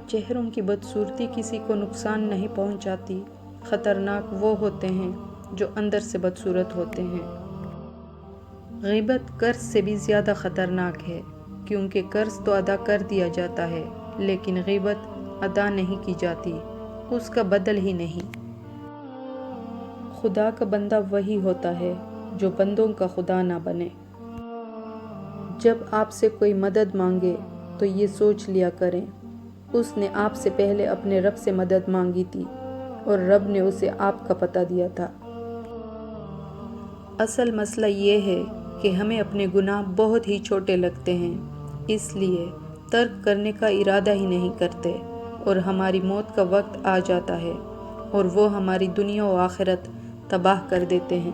چہروں کی بدصورتی کسی کو نقصان نہیں پہنچاتی، خطرناک وہ ہوتے ہیں جو اندر سے بدصورت ہوتے ہیں۔ غیبت قرض سے بھی زیادہ خطرناک ہے، کیونکہ قرض تو ادا کر دیا جاتا ہے لیکن غیبت ادا نہیں کی جاتی، اس کا بدل ہی نہیں۔ خدا کا بندہ وہی ہوتا ہے جو بندوں کا خدا نہ بنے۔ جب آپ سے کوئی مدد مانگے تو یہ سوچ لیا کریں اس نے آپ سے پہلے اپنے رب سے مدد مانگی تھی اور رب نے اسے آپ کا پتہ دیا تھا۔ اصل مسئلہ یہ ہے کہ ہمیں اپنے گناہ بہت ہی چھوٹے لگتے ہیں، اس لیے ترک کرنے کا ارادہ ہی نہیں کرتے اور ہماری موت کا وقت آ جاتا ہے اور وہ ہماری دنیا و آخرت تباہ کر دیتے ہیں۔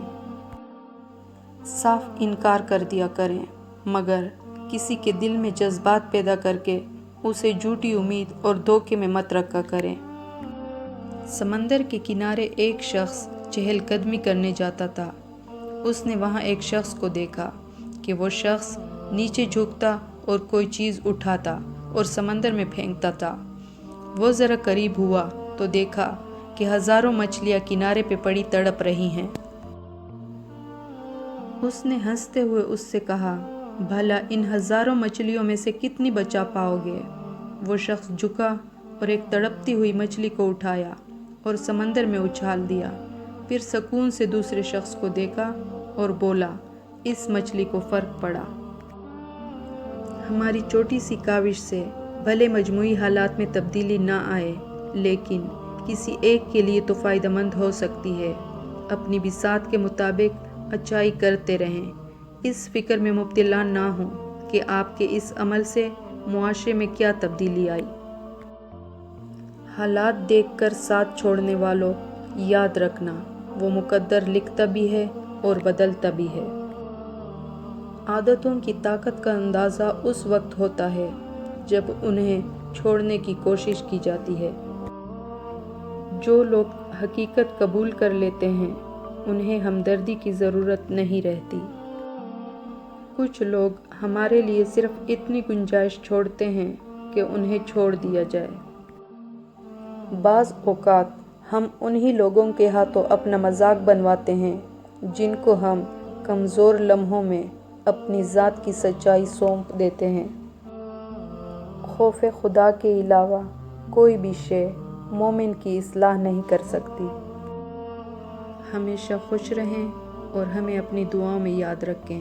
صاف انکار کر دیا کریں، مگر کسی کے دل میں جذبات پیدا کر کے اسے جھوٹی امید اور دھوکے میں مت رکھا کریں۔ سمندر کے کنارے ایک شخص چہل قدمی کرنے جاتا تھا۔ اس نے وہاں ایک شخص کو دیکھا کہ وہ شخص نیچے جھکتا اور کوئی چیز اٹھاتا اور سمندر میں پھینکتا تھا۔ وہ ذرا قریب ہوا تو دیکھا کہ ہزاروں مچھلیاں کنارے پہ پڑی تڑپ رہی ہیں۔ اس نے ہنستے ہوئے اس سے کہا، بھلا ان ہزاروں مچھلیوں میں سے کتنی بچا پاؤ گے؟ وہ شخص جھکا اور ایک تڑپتی ہوئی مچھلی کو اٹھایا اور سمندر میں اچھال دیا، پھر سکون سے دوسرے شخص کو دیکھا اور بولا، اس مچھلی کو فرق پڑا۔ ہماری چھوٹی سی کاوش سے بھلے مجموعی حالات میں تبدیلی نہ آئے لیکن کسی ایک کے لیے تو فائدہ مند ہو سکتی ہے۔ اپنی بساط کے مطابق اچھائی کرتے رہیں، اس فکر میں مبتلا نہ ہوں کہ آپ کے اس عمل سے معاشرے میں کیا تبدیلی آئی۔ حالات دیکھ کر ساتھ چھوڑنے والوں، یاد رکھنا وہ مقدر لکھتا بھی ہے اور بدلتا بھی ہے۔ عادتوں کی طاقت کا اندازہ اس وقت ہوتا ہے جب انہیں چھوڑنے کی کوشش کی جاتی ہے۔ جو لوگ حقیقت قبول کر لیتے ہیں انہیں ہمدردی کی ضرورت نہیں رہتی۔ کچھ لوگ ہمارے لیے صرف اتنی گنجائش چھوڑتے ہیں کہ انہیں چھوڑ دیا جائے۔ بعض اوقات ہم انہی لوگوں کے ہاتھوں اپنا مذاق بنواتے ہیں جن کو ہم کمزور لمحوں میں اپنی ذات کی سچائی سونپ دیتے ہیں۔ خوف خدا کے علاوہ کوئی بھی شے مومن کی اصلاح نہیں کر سکتی۔ ہمیشہ خوش رہیں اور ہمیں اپنی دعاؤں میں یاد رکھیں۔